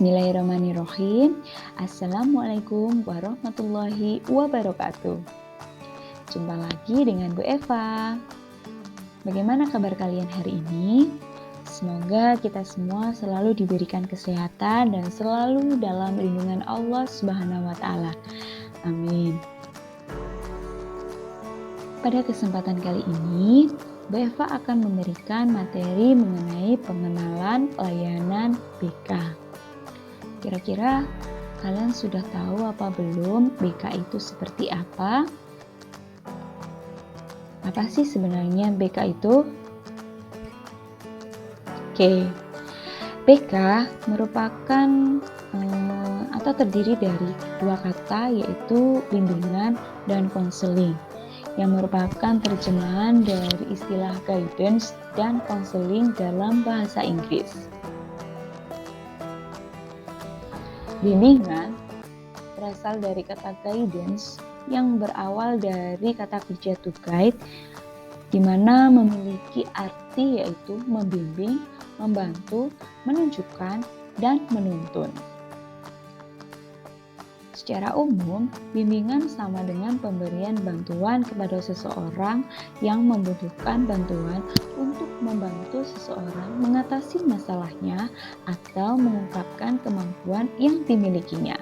Bismillahirrahmanirrahim. Assalamualaikum warahmatullahi wabarakatuh. Jumpa lagi dengan Bu Eva. Bagaimana kabar kalian hari ini? Semoga kita semua selalu diberikan kesehatan dan selalu dalam lindungan Allah Subhanahu wa taala. Amin. Pada kesempatan kali ini, Bu Eva akan memberikan materi mengenai pengenalan layanan BK. Kira-kira kalian sudah tahu apa belum BK itu seperti apa? Apa sih sebenarnya BK itu? Oke, BK merupakan atau terdiri dari dua kata, yaitu bimbingan dan konseling, yang merupakan terjemahan dari istilah guidance dan konseling dalam bahasa Inggris. Bimbingan berasal dari kata guidance yang berawal dari kata pijat to guide, di mana memiliki arti yaitu membimbing, membantu, menunjukkan, dan menuntun. Secara umum, bimbingan sama dengan pemberian bantuan kepada seseorang yang membutuhkan bantuan untuk membantu seseorang mengatasi masalahnya atau mengungkapkan kemampuan yang dimilikinya.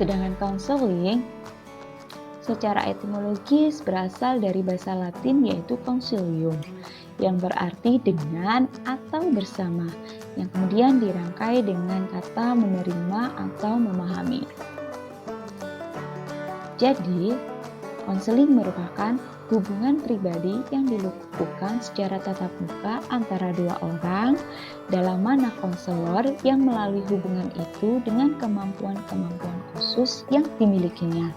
Sedangkan konseling secara etimologis berasal dari bahasa Latin yaitu consilium, yang berarti dengan atau bersama, yang kemudian dirangkai dengan kata menerima atau memahami. Jadi, konseling merupakan hubungan pribadi yang dilakukan secara tatap muka antara dua orang, dalam mana konselor yang melalui hubungan itu dengan kemampuan-kemampuan khusus yang dimilikinya.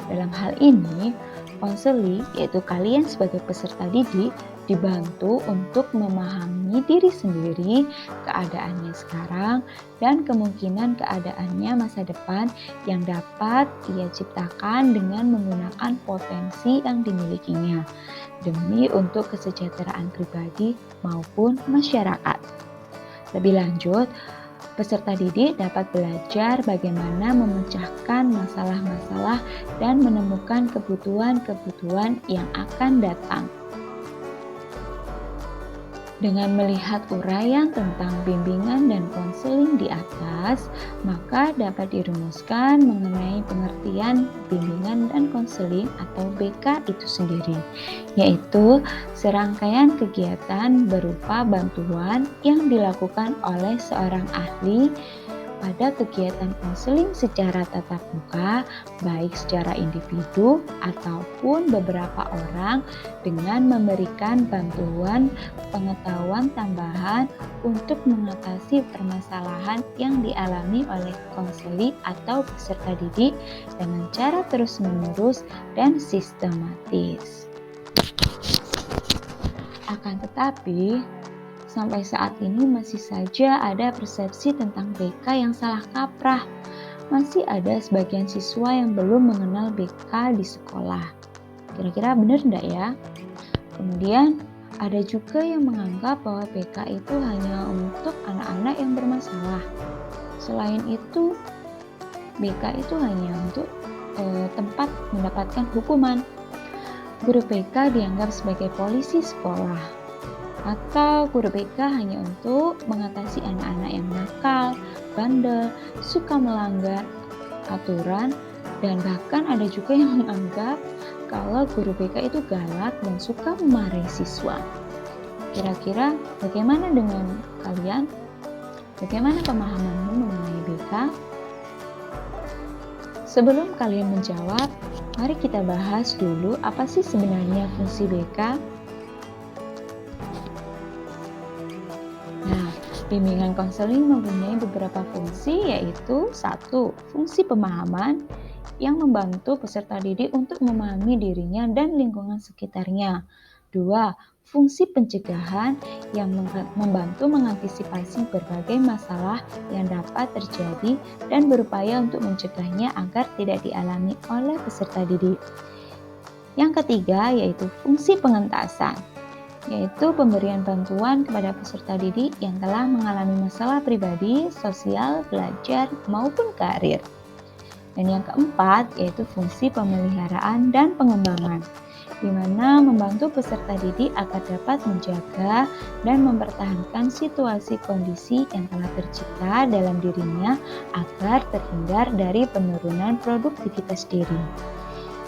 Dalam hal ini, konseli, yaitu kalian sebagai peserta didik, dibantu untuk memahami diri sendiri, keadaannya sekarang, dan kemungkinan keadaannya masa depan yang dapat ia ciptakan dengan menggunakan potensi yang dimilikinya, demi untuk kesejahteraan pribadi maupun masyarakat. Lebih lanjut, peserta didik dapat belajar bagaimana memecahkan masalah-masalah dan menemukan kebutuhan-kebutuhan yang akan datang. Dengan melihat uraian tentang bimbingan dan konseling di atas, maka dapat dirumuskan mengenai pengertian bimbingan dan konseling atau BK itu sendiri, yaitu serangkaian kegiatan berupa bantuan yang dilakukan oleh seorang ahli pada kegiatan konseling secara tatap muka, baik secara individu ataupun beberapa orang, dengan memberikan bantuan pengetahuan tambahan untuk mengatasi permasalahan yang dialami oleh konseli atau peserta didik dengan cara terus-menerus dan sistematis. Akan tetapi, sampai saat ini masih saja ada persepsi tentang BK yang salah kaprah. Masih ada sebagian siswa yang belum mengenal BK di sekolah. Kira-kira benar enggak ya? Kemudian ada juga yang menganggap bahwa BK itu hanya untuk anak-anak yang bermasalah. Selain itu, BK itu hanya untuk tempat mendapatkan hukuman. Guru BK dianggap sebagai polisi sekolah. Atau guru BK hanya untuk mengatasi anak-anak yang nakal, bandel, suka melanggar aturan, dan bahkan ada juga yang menganggap kalau guru BK itu galak dan suka memarahi siswa. Kira-kira bagaimana dengan kalian? Bagaimana pemahamanmu mengenai BK? Sebelum kalian menjawab, mari kita bahas dulu apa sih sebenarnya fungsi BK. Bimbingan konseling mempunyai beberapa fungsi, yaitu 1. Fungsi pemahaman yang membantu peserta didik untuk memahami dirinya dan lingkungan sekitarnya. 2. Fungsi pencegahan yang membantu mengantisipasi berbagai masalah yang dapat terjadi dan berupaya untuk mencegahnya agar tidak dialami oleh peserta didik. Yang ketiga yaitu fungsi pengentasan yaitu pemberian bantuan kepada peserta didik yang telah mengalami masalah pribadi, sosial, belajar, maupun karir. Dan yang keempat, yaitu fungsi pemeliharaan dan pengembangan, di mana membantu peserta didik agar dapat menjaga dan mempertahankan situasi kondisi yang telah tercipta dalam dirinya agar terhindar dari penurunan produktivitas diri.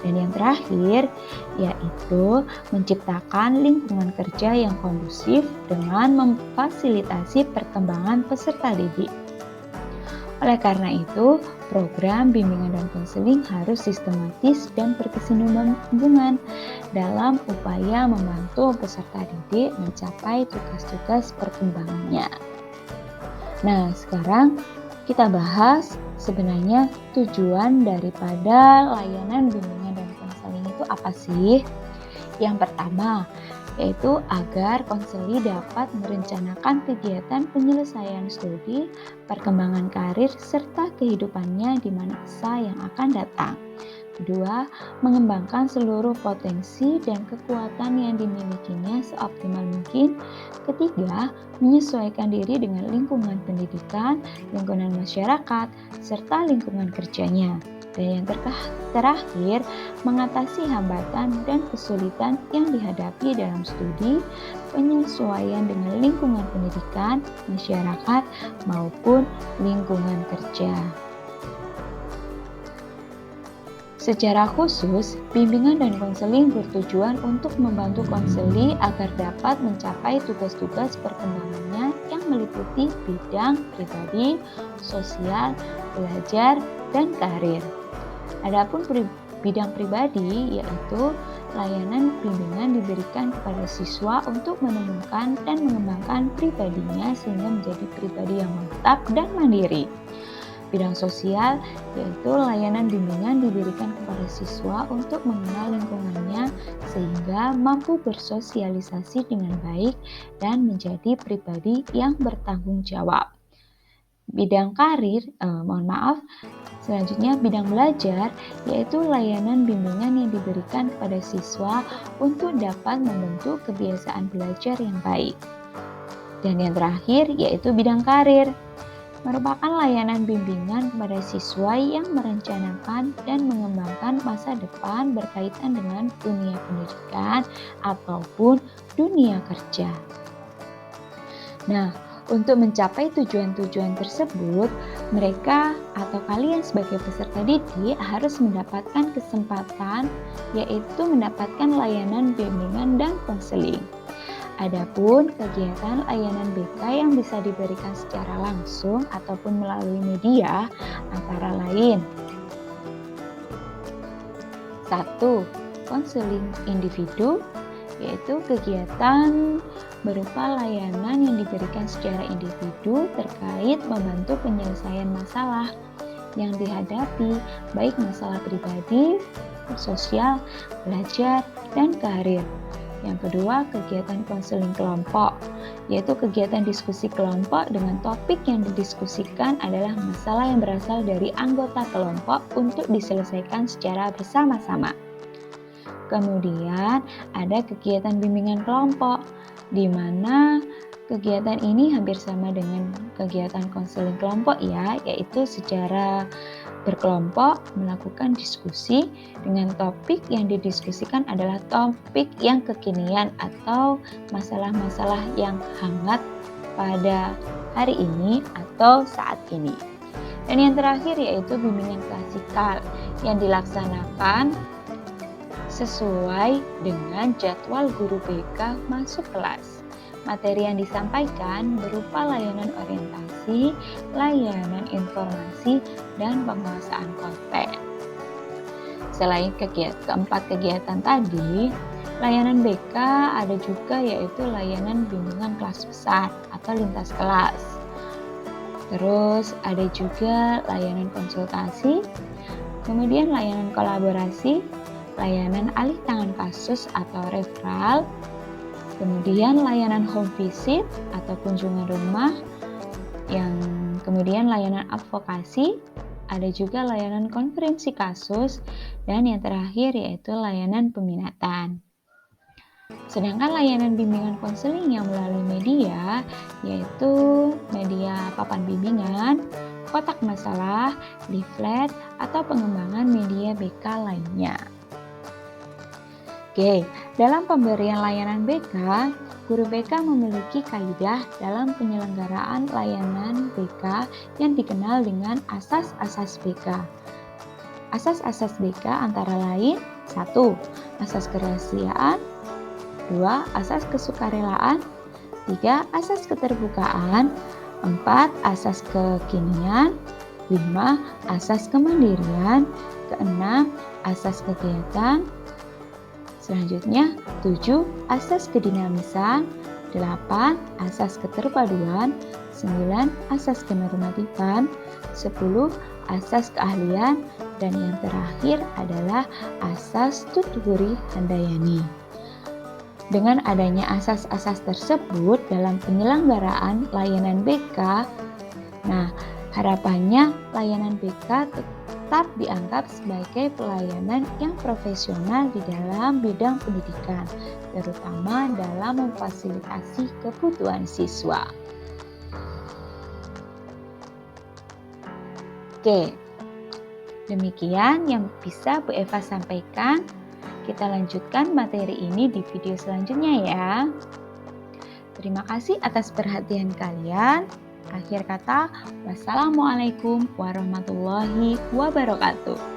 Dan yang terakhir, yaitu menciptakan lingkungan kerja yang kondusif dengan memfasilitasi perkembangan peserta didik. Oleh karena itu, program bimbingan dan konseling harus sistematis dan berkesinambungan dalam upaya membantu peserta didik mencapai tugas-tugas perkembangannya. Nah, sekarang kita bahas sebenarnya tujuan daripada layanan bimbingan dan konseling itu apa sih? Yang pertama, yaitu agar konseli dapat merencanakan kegiatan penyelesaian studi, perkembangan karir, serta kehidupannya di masa yang akan datang. Kedua, mengembangkan seluruh potensi dan kekuatan yang dimilikinya seoptimal mungkin. Ketiga, menyesuaikan diri dengan lingkungan pendidikan, lingkungan masyarakat, serta lingkungan kerjanya. Dan yang terakhir, mengatasi hambatan dan kesulitan yang dihadapi dalam studi, penyesuaian dengan lingkungan pendidikan, masyarakat, maupun lingkungan kerja. Secara khusus, bimbingan dan konseling bertujuan untuk membantu konseli agar dapat mencapai tugas-tugas perkembangannya yang meliputi bidang pribadi, sosial, belajar, dan karir. Adapun bidang pribadi, yaitu layanan bimbingan diberikan kepada siswa untuk menemukan dan mengembangkan pribadinya sehingga menjadi pribadi yang mantap dan mandiri. Bidang sosial, yaitu layanan bimbingan diberikan kepada siswa untuk mengenal lingkungannya sehingga mampu bersosialisasi dengan baik dan menjadi pribadi yang bertanggung jawab. Bidang karir, selanjutnya bidang belajar, yaitu layanan bimbingan yang diberikan kepada siswa untuk dapat membentuk kebiasaan belajar yang baik. Dan yang terakhir, yaitu bidang karir, merupakan layanan bimbingan kepada siswa yang merencanakan dan mengembangkan masa depan berkaitan dengan dunia pendidikan ataupun dunia kerja. Nah, untuk mencapai tujuan-tujuan tersebut, mereka atau kalian sebagai peserta didik harus mendapatkan kesempatan, yaitu mendapatkan layanan bimbingan dan konseling. Adapun kegiatan layanan BK yang bisa diberikan secara langsung ataupun melalui media antara lain: 1. Konseling individu, yaitu kegiatan berupa layanan yang diberikan secara individu terkait membantu penyelesaian masalah yang dihadapi, baik masalah pribadi, sosial, belajar, dan karir. Yang kedua, kegiatan konseling kelompok, yaitu kegiatan diskusi kelompok dengan topik yang didiskusikan adalah masalah yang berasal dari anggota kelompok untuk diselesaikan secara bersama-sama. Kemudian ada kegiatan bimbingan kelompok, di mana kegiatan ini hampir sama dengan kegiatan konseling kelompok ya, yaitu secara berkelompok melakukan diskusi dengan topik yang didiskusikan adalah topik yang kekinian atau masalah-masalah yang hangat pada hari ini atau saat ini. Dan yang terakhir yaitu bimbingan klasikal yang dilaksanakan sesuai dengan jadwal guru BK masuk kelas. Materi yang disampaikan berupa layanan orientasi, layanan informasi, dan penguasaan konten. Selain keempat kegiatan tadi, layanan BK ada juga yaitu layanan bimbingan kelas besar atau lintas kelas. Terus ada juga layanan konsultasi, kemudian layanan kolaborasi, layanan alih tangan kasus atau referral, kemudian layanan home visit atau kunjungan rumah, yang kemudian layanan advokasi, ada juga layanan konferensi kasus, dan yang terakhir yaitu layanan peminatan. Sedangkan layanan bimbingan konseling yang melalui media, yaitu media papan bimbingan, kotak masalah, leaflet, atau pengembangan media BK lainnya. Oke, dalam pemberian layanan BK, guru BK memiliki kaidah dalam penyelenggaraan layanan BK yang dikenal dengan asas-asas BK. Asas-asas BK antara lain 1. Asas kerahasiaan, 2. Asas kesukarelaan, 3. Asas keterbukaan, 4. Asas kekinian, 5. Asas kemandirian, keenam asas kegiatan, selanjutnya 7. Asas kedinamisan, 8. Asas keterpaduan, 9. Asas kenormatifan, 10. Asas keahlian, dan yang terakhir adalah asas Tutuguri Handayani. Dengan adanya asas-asas tersebut dalam penyelenggaraan layanan BK, harapannya layanan BK tetap dianggap sebagai pelayanan yang profesional di dalam bidang pendidikan, terutama dalam memfasilitasi kebutuhan siswa. Oke, demikian yang bisa Bu Eva sampaikan. Kita lanjutkan materi ini di video selanjutnya ya. Terima kasih atas perhatian kalian. Akhir kata, wassalamualaikum warahmatullahi wabarakatuh.